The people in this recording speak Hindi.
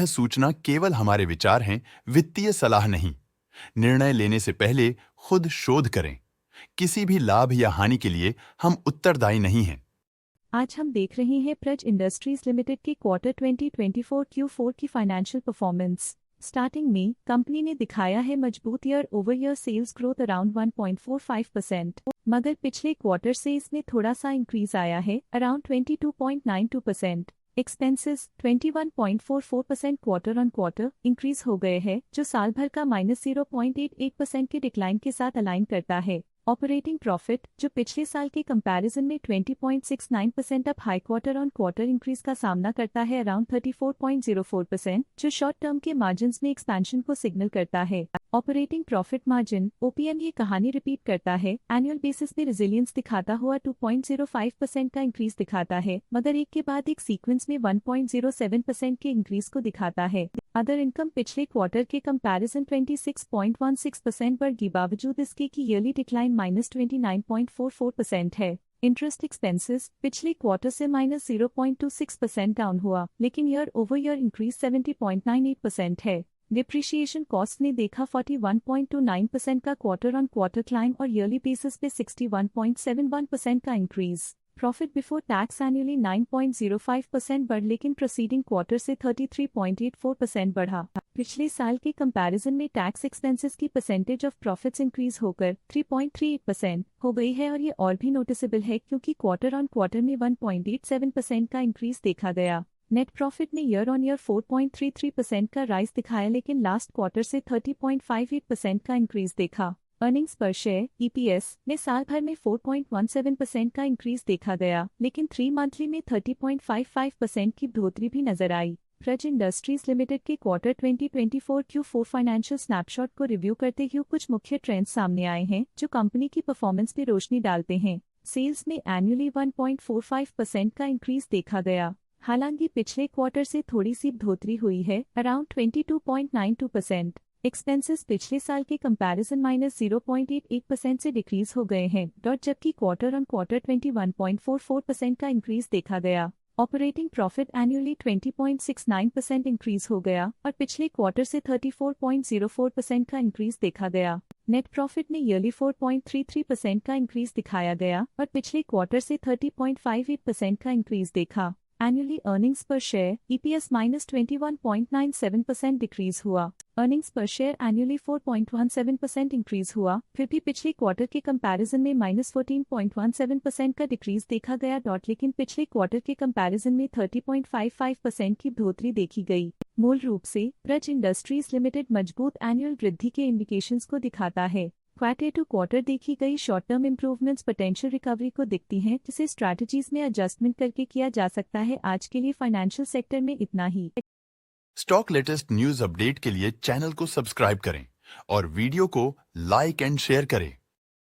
सूचना केवल हमारे विचार हैं, वित्तीय सलाह नहीं। निर्णय लेने से पहले खुद शोध करें। किसी भी लाभ या हानि के लिए हम उत्तरदायी नहीं हैं। आज हम देख रहे हैं प्रज इंडस्ट्रीज लिमिटेड के क्वार्टर 2024 Q4 की फाइनेंशियल परफॉर्मेंस। स्टार्टिंग में कंपनी ने दिखाया है मजबूत year over year sales growth around 1.45%, मगर पिछले क्वार्टर से इसमें थोड़ा सा इंक्रीज आया है around 22.92%। Expenses 21.44% quarter on quarter increase हो गए हैं, जो साल भर का -0.88% के डिक्लाइन के साथ अलाइन करता है। ऑपरेटिंग प्रॉफिट, जो पिछले साल के कंपैरिजन में 20.69% up high quarter on quarter increase का सामना करता है अराउंड 34.04%, जो शॉर्ट टर्म के मार्जिन्स में एक्सपेंशन को सिग्नल करता है। ऑपरेटिंग प्रॉफिट मार्जिन OPM ये कहानी रिपीट करता है, एनुअल बेसिस पे रेजिलियंस दिखाता हुआ 2.05% का इंक्रीज दिखाता है, मगर एक के बाद एक सीक्वेंस में 1.07% के इंक्रीज को दिखाता है। अदर इनकम पिछले क्वार्टर के कंपैरिजन 26.16% बढ़ी, बावजूद इसके की ईयरली डिक्लाइन -29.44% है। इंटरेस्ट एक्सपेंसेस पिछले क्वार्टर से -0.26% डाउन हुआ, लेकिन ईयर ओवर ईयर इंक्रीज 70.98% है। डिप्रिशिएशन कॉस्ट ने देखा 41.29% का क्वार्टर ऑन क्वार्टर क्लाइम और ईयरली बेसिस पे 61.71% का increase. Profit before tax annually 9.05% बढ़, लेकिन प्रोसीडिंग क्वार्टर से 33.84% बढ़ा। पिछले साल के कंपैरिजन में टैक्स एक्सपेंसेस की परसेंटेज ऑफ प्रॉफिट्स इंक्रीज होकर 3.38% हो गई है, और ये और भी नोटिसेबल है क्योंकि क्वार्टर ऑन क्वार्टर में 1.87% का इंक्रीज देखा गया। नेट प्रॉफिट ने ईयर ऑन ईयर 4.33% का राइज दिखाया, लेकिन लास्ट क्वार्टर से 30.58% का इंक्रीज देखा। अर्निंग्स पर शेयर EPS में साल भर में 4.17% का इंक्रीज देखा गया, लेकिन 3 मंथली में 30.55% की बढ़ोतरी भी नजर आई। प्रज इंडस्ट्रीज लिमिटेड के क्वार्टर 2024 Q4 फाइनेंशियल स्नैपशॉट को रिव्यू करते हुए कुछ मुख्य ट्रेंड्स सामने आए हैं जो कंपनी की परफॉर्मेंस पे रोशनी डालते हैं। सेल्स में एनुअली 1.45% का इंक्रीज देखा गया, हालांकि पिछले क्वार्टर से थोड़ी सी बढ़ोतरी हुई है अराउंड 22.92%। एक्सपेंसेस पिछले साल के कंपैरिजन -0.88% से डिक्रीज हो गए हैं, जबकि क्वार्टर ऑन क्वार्टर 21.44% का इंक्रीज देखा गया। ऑपरेटिंग प्रॉफिट एनुअली 20.69% इंक्रीज हो गया और पिछले क्वार्टर से 34.04% का इंक्रीज देखा गया। नेट प्रॉफिट में ईयरली 4.33% का इंक्रीज दिखाया गया और पिछले क्वार्टर से 30.58% का इंक्रीज देखा। एनुअली अर्निंग्स पर शेयर EPS -21.97% डिक्रीज हुआ। अर्निंग्स पर शेयर एनुअली 4.17% इंक्रीज हुआ, फिर भी पिछले क्वार्टर के कंपैरिजन में -14.17% का डिक्रीज देखा गया, लेकिन पिछले क्वार्टर के कंपैरिजन में 30.55% की बढ़ोतरी देखी गई। मूल रूप से प्रज इंडस्ट्रीज लिमिटेड मजबूत एनुअल वृद्धि के इंडिकेशंस को दिखाता है। क्वार्टर टू क्वार्टर देखी गई short term improvements potential recovery को दिखती हैं, जिसे स्ट्रैटेजीज में एडजस्टमेंट करके किया जा सकता है। आज के लिए फाइनेंशियल सेक्टर में इतना ही। स्टॉक लेटेस्ट न्यूज अपडेट के लिए चैनल को सब्सक्राइब करें और वीडियो को लाइक एंड शेयर करें।